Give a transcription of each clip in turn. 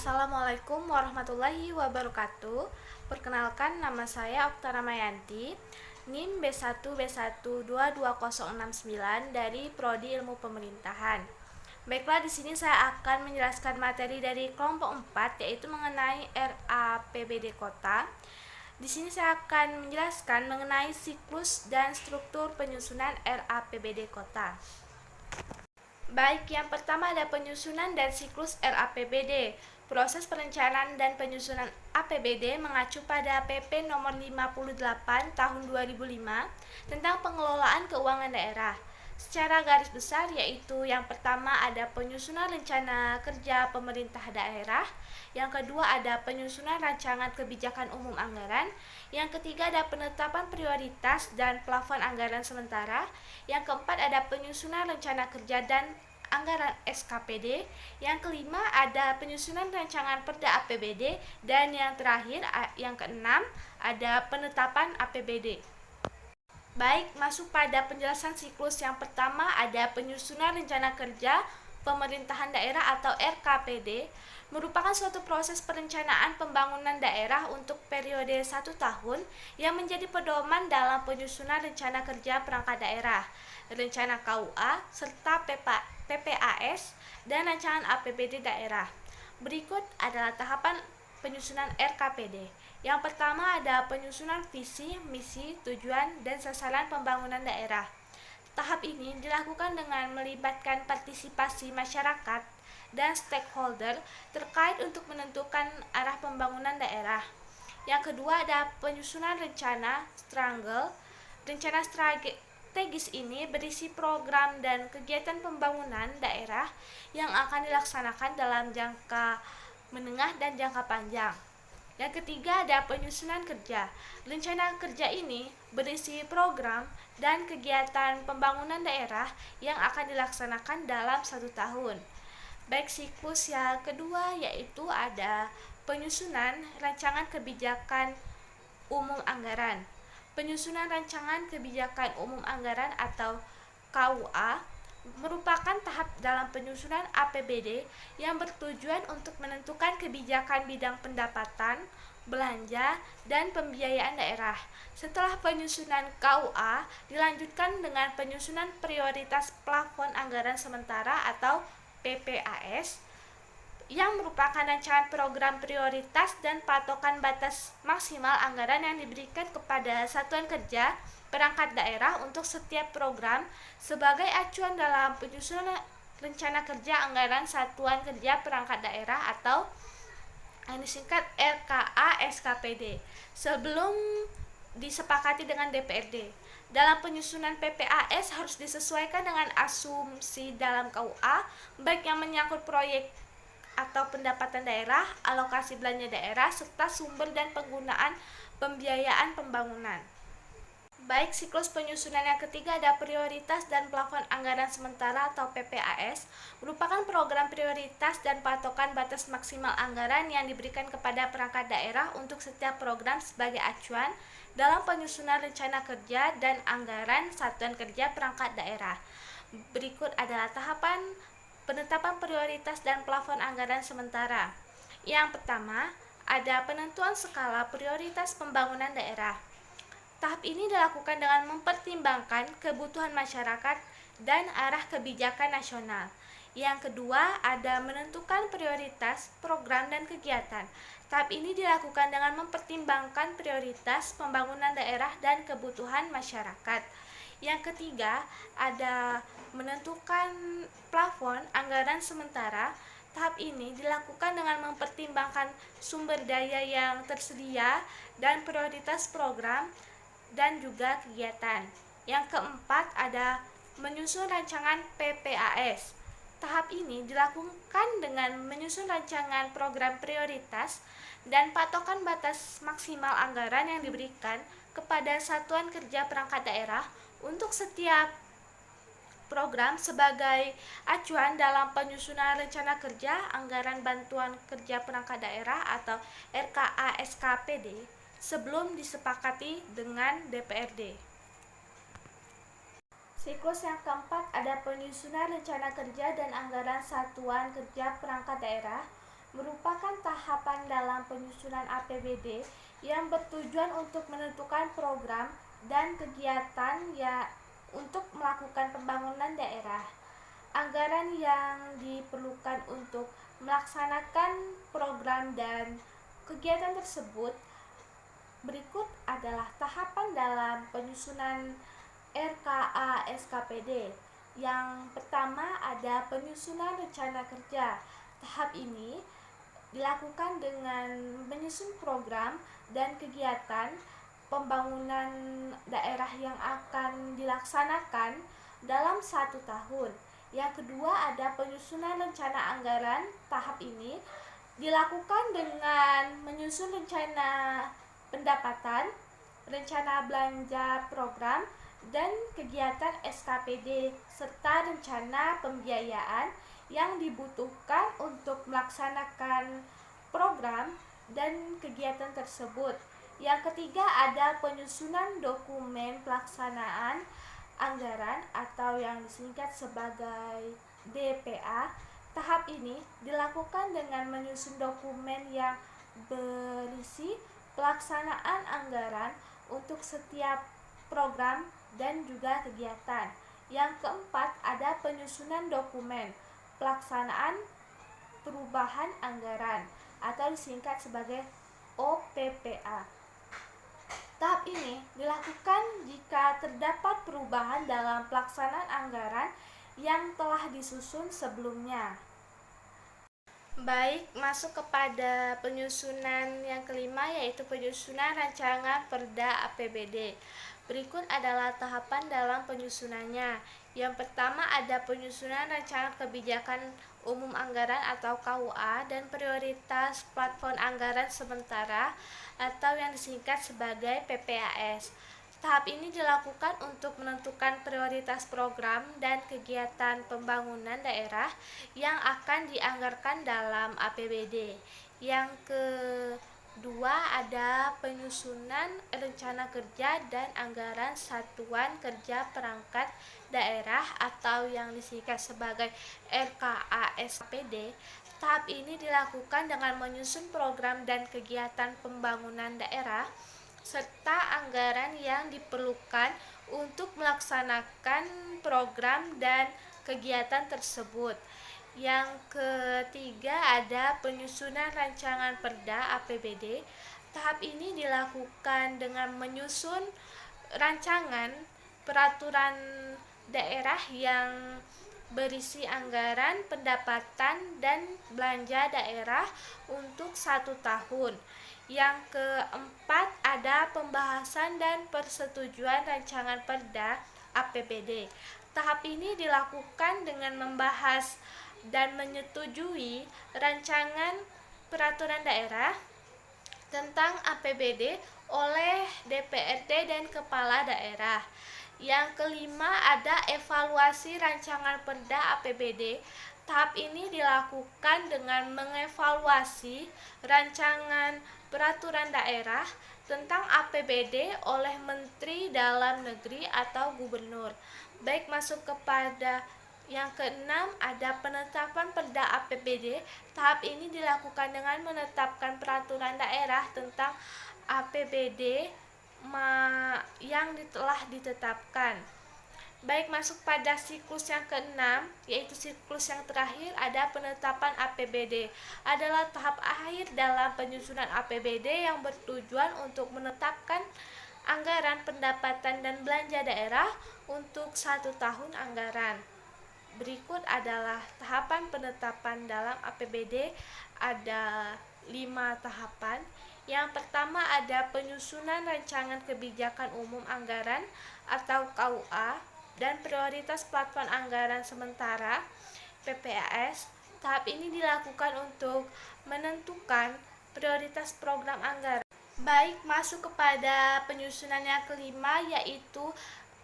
Assalamualaikum warahmatullahi wabarakatuh. Perkenalkan, nama saya Oktara Mayanti, NIM B1B1220069 dari Prodi Ilmu Pemerintahan. Baiklah, di sini saya akan menjelaskan materi dari kelompok 4, yaitu mengenai RAPBD Kota. Di sini saya akan menjelaskan mengenai siklus dan struktur penyusunan RAPBD Kota. Baik, yang pertama ada penyusunan dan siklus RAPBD. Proses perencanaan dan penyusunan APBD mengacu pada PP nomor 58 tahun 2005 tentang pengelolaan keuangan daerah. Secara garis besar yaitu yang pertama ada penyusunan rencana kerja pemerintah daerah, yang kedua ada penyusunan rancangan kebijakan umum anggaran, yang ketiga ada penetapan prioritas dan plafon anggaran sementara, yang keempat ada penyusunan rencana kerja dan anggaran SKPD, yang kelima ada penyusunan rancangan perda APBD, dan yang terakhir yang keenam ada penetapan APBD. Baik, masuk pada penjelasan siklus. Yang pertama ada penyusunan rencana kerja pemerintahan daerah atau RKPD, merupakan suatu proses perencanaan pembangunan daerah untuk periode 1 tahun yang menjadi pedoman dalam penyusunan rencana kerja perangkat daerah, rencana KUA, serta PPAS, dan rancangan APBD daerah. Berikut adalah tahapan penyusunan RKPD. Yang pertama ada penyusunan visi, misi, tujuan, dan sasaran pembangunan daerah. Tahap ini dilakukan dengan melibatkan partisipasi masyarakat dan stakeholder terkait untuk menentukan arah pembangunan daerah. Yang kedua ada penyusunan rencana strangle. Rencana strategis ini berisi program dan kegiatan pembangunan daerah yang akan dilaksanakan dalam jangka menengah dan jangka panjang. Yang ketiga ada penyusunan kerja. Rencana kerja ini berisi program dan kegiatan pembangunan daerah yang akan dilaksanakan dalam 1 tahun. Baik, siklus yang kedua yaitu ada penyusunan rancangan kebijakan umum anggaran. Penyusunan rancangan kebijakan umum anggaran atau KUA merupakan tahap dalam penyusunan APBD yang bertujuan untuk menentukan kebijakan bidang pendapatan, belanja, dan pembiayaan daerah. Setelah penyusunan KUA, dilanjutkan dengan penyusunan prioritas plafon anggaran sementara atau PPAS, yang merupakan rancangan program prioritas dan patokan batas maksimal anggaran yang diberikan kepada satuan kerja perangkat daerah untuk setiap program sebagai acuan dalam penyusunan rencana kerja anggaran satuan kerja perangkat daerah atau yang disingkat RKA SKPD sebelum disepakati dengan DPRD. Dalam penyusunan PPAS harus disesuaikan dengan asumsi dalam KUA, baik yang menyangkut proyek atau pendapatan daerah, alokasi belanja daerah, serta sumber dan penggunaan pembiayaan pembangunan. Baik, siklus penyusunan yang ketiga ada prioritas dan plafon anggaran sementara atau PPAS, merupakan program prioritas dan patokan batas maksimal anggaran yang diberikan kepada perangkat daerah untuk setiap program sebagai acuan dalam penyusunan rencana kerja dan anggaran satuan kerja perangkat daerah. Berikut adalah tahapan penetapan prioritas dan plafon anggaran sementara. Yang pertama, ada penentuan skala prioritas pembangunan daerah. Tahap ini dilakukan dengan mempertimbangkan kebutuhan masyarakat dan arah kebijakan nasional. Yang kedua, ada menentukan prioritas program dan kegiatan. Tahap ini dilakukan dengan mempertimbangkan prioritas pembangunan daerah dan kebutuhan masyarakat. Yang ketiga, ada menentukan plafon anggaran sementara. Tahap ini dilakukan dengan mempertimbangkan sumber daya yang tersedia dan prioritas program dan juga kegiatan. Yang keempat ada menyusun rancangan PPAS. Tahap ini dilakukan dengan menyusun rancangan program prioritas dan patokan batas maksimal anggaran yang diberikan kepada satuan kerja perangkat daerah untuk setiap program sebagai acuan dalam penyusunan rencana kerja anggaran bantuan kerja perangkat daerah atau RKA SKPD sebelum disepakati dengan DPRD. Siklus yang keempat ada penyusunan rencana kerja dan anggaran satuan kerja perangkat daerah, merupakan tahapan dalam penyusunan APBD yang bertujuan untuk menentukan program dan kegiatan untuk melakukan pembangunan daerah. Anggaran yang diperlukan untuk melaksanakan program dan kegiatan tersebut berikut adalah tahapan dalam penyusunan RKA SKPD. Yang pertama ada penyusunan rencana kerja. Tahap ini dilakukan dengan menyusun program dan kegiatan pembangunan daerah yang akan dilaksanakan dalam 1 tahun. Yang kedua ada penyusunan rencana anggaran. Tahap ini dilakukan dengan menyusun rencana pendapatan, rencana belanja program, dan kegiatan SKPD serta rencana pembiayaan yang dibutuhkan untuk melaksanakan program dan kegiatan tersebut. Yang ketiga ada penyusunan dokumen pelaksanaan anggaran atau yang disingkat sebagai DPA. Tahap ini dilakukan dengan menyusun dokumen yang berisi pelaksanaan anggaran untuk setiap program dan juga kegiatan. Yang keempat ada penyusunan dokumen pelaksanaan perubahan anggaran atau disingkat sebagai OPPA. Tahap ini dilakukan jika terdapat perubahan dalam pelaksanaan anggaran yang telah disusun sebelumnya. Baik, masuk kepada penyusunan yang kelima, yaitu penyusunan rancangan Perda APBD. Berikut adalah tahapan dalam penyusunannya. Yang pertama ada penyusunan rancangan kebijakan umum anggaran atau KUA dan prioritas platform anggaran sementara atau yang disingkat sebagai PPAS. Tahap ini dilakukan untuk menentukan prioritas program dan kegiatan pembangunan daerah yang akan dianggarkan dalam APBD. Yang kedua ada penyusunan rencana kerja dan anggaran satuan kerja perangkat daerah atau yang disingkat sebagai RKA SKPD. Tahap ini dilakukan dengan menyusun program dan kegiatan pembangunan daerah serta anggaran yang diperlukan untuk melaksanakan program dan kegiatan tersebut. Yang ketiga ada penyusunan rancangan Perda APBD. Tahap ini dilakukan dengan menyusun rancangan peraturan daerah yang berisi anggaran, pendapatan, dan belanja daerah untuk 1 tahun. Yang keempat ada pembahasan dan persetujuan rancangan Perda APBD. Tahap ini dilakukan dengan membahas dan menyetujui rancangan peraturan daerah tentang APBD oleh DPRD dan kepala daerah. Yang kelima ada evaluasi rancangan Perda APBD. Tahap ini dilakukan dengan mengevaluasi rancangan peraturan daerah tentang APBD oleh Menteri Dalam Negeri atau Gubernur. Baik, masuk kepada yang keenam ada penetapan Perda APBD. Tahap ini dilakukan dengan menetapkan peraturan daerah tentang APBD yang telah ditetapkan. Baik, masuk pada siklus yang keenam, yaitu siklus yang terakhir ada penetapan APBD. Adalah tahap akhir dalam penyusunan APBD yang bertujuan untuk menetapkan anggaran pendapatan dan belanja daerah untuk 1 tahun anggaran. Berikut adalah tahapan penetapan dalam APBD, ada 5 tahapan. Yang pertama ada penyusunan rancangan kebijakan umum anggaran atau KUA dan prioritas platform anggaran sementara PPAS. Tahap ini dilakukan untuk menentukan prioritas program anggaran. Baik, masuk kepada penyusunan yang kelima, yaitu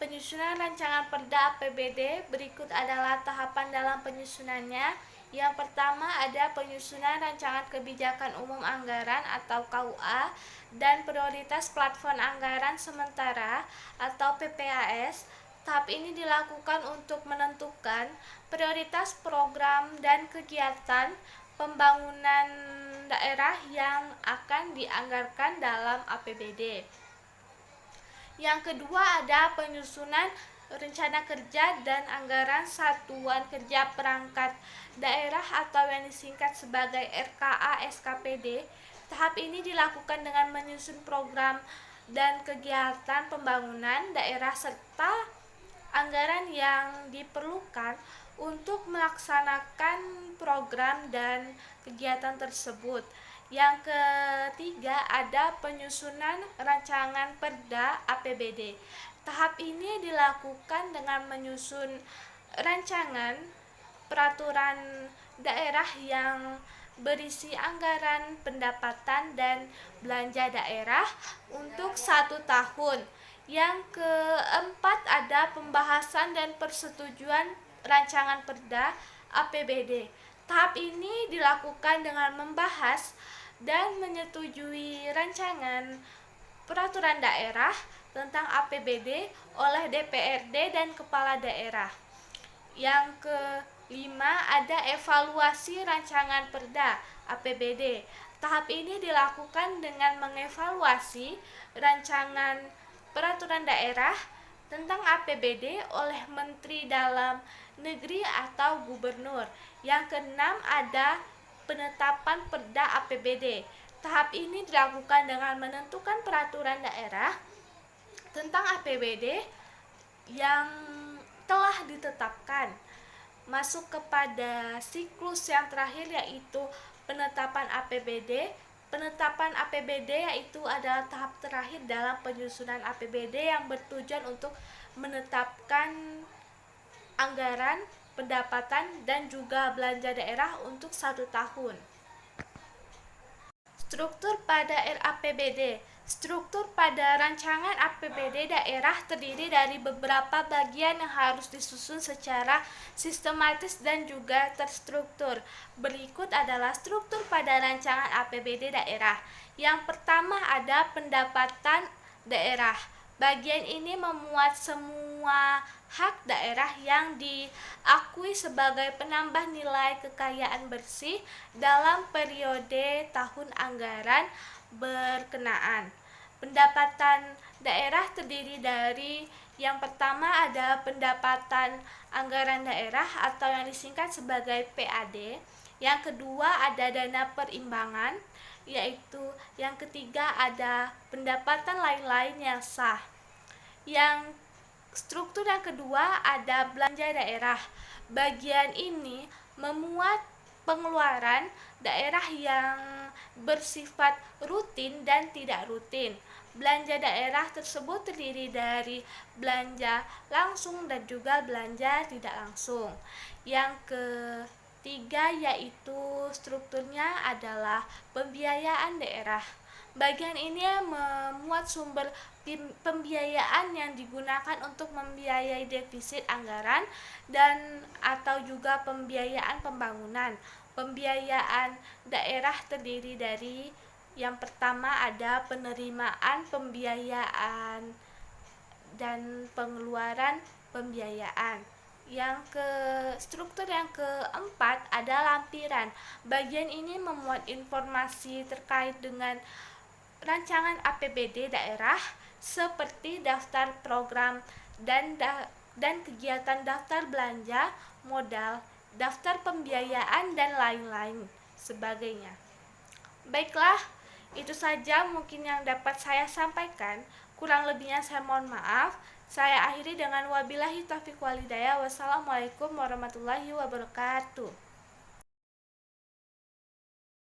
penyusunan rancangan Perda APBD. Berikut adalah tahapan dalam penyusunannya. Yang pertama ada penyusunan rancangan kebijakan umum anggaran atau KUA dan prioritas platform anggaran sementara atau PPAS. Tahap ini dilakukan untuk menentukan prioritas program dan kegiatan pembangunan daerah yang akan dianggarkan dalam APBD. Yang kedua ada penyusunan rencana kerja dan anggaran satuan kerja perangkat daerah atau yang disingkat sebagai RKA SKPD. Tahap ini dilakukan dengan menyusun program dan kegiatan pembangunan daerah serta anggaran yang diperlukan untuk melaksanakan program dan kegiatan tersebut. Yang ketiga ada penyusunan rancangan Perda APBD. Tahap ini dilakukan dengan menyusun rancangan peraturan daerah yang berisi anggaran pendapatan dan belanja daerah untuk 1 tahun. Yang keempat ada pembahasan dan persetujuan rancangan Perda APBD. Tahap ini dilakukan dengan membahas dan menyetujui rancangan peraturan daerah tentang APBD oleh DPRD dan kepala daerah. Yang kelima ada evaluasi rancangan Perda APBD. Tahap ini dilakukan dengan mengevaluasi rancangan peraturan daerah tentang APBD oleh Menteri Dalam Negeri atau Gubernur. Yang keenam ada penetapan Perda APBD. Tahap ini dilakukan dengan menentukan peraturan daerah tentang APBD yang telah ditetapkan. Masuk kepada siklus yang terakhir yaitu penetapan APBD. Penetapan APBD yaitu adalah tahap terakhir dalam penyusunan APBD yang bertujuan untuk menetapkan anggaran, pendapatan, dan juga belanja daerah untuk 1 tahun. Struktur pada RAPBD. Struktur pada rancangan APBD daerah terdiri dari beberapa bagian yang harus disusun secara sistematis dan juga terstruktur. Berikut adalah struktur pada rancangan APBD daerah. Yang pertama ada pendapatan daerah. Bagian ini memuat semua hak daerah yang diakui sebagai penambah nilai kekayaan bersih dalam periode tahun anggaran berkenaan. Pendapatan daerah terdiri dari yang pertama ada pendapatan anggaran daerah atau yang disingkat sebagai PAD. Yang kedua ada dana perimbangan, yaitu yang ketiga ada pendapatan lain-lain yang sah. Yang struktur yang kedua ada belanja daerah. Bagian ini memuat pengeluaran daerah yang bersifat rutin dan tidak rutin. Belanja daerah tersebut terdiri dari belanja langsung dan juga belanja tidak langsung. Yang ketiga yaitu strukturnya adalah pembiayaan daerah. Bagian ini memuat sumber pembiayaan yang digunakan untuk membiayai defisit anggaran dan atau juga pembiayaan pembangunan. Pembiayaan daerah terdiri dari yang pertama ada penerimaan pembiayaan dan pengeluaran pembiayaan. Struktur yang keempat ada lampiran. Bagian ini memuat informasi terkait dengan rancangan APBD daerah seperti daftar program dan kegiatan daftar belanja modal, daftar pembiayaan, dan lain-lain sebagainya. Baiklah, itu saja mungkin yang dapat saya sampaikan. Kurang lebihnya saya mohon maaf. Saya akhiri dengan wabillahi taufiq wal hidayah. Wassalamualaikum warahmatullahi wabarakatuh.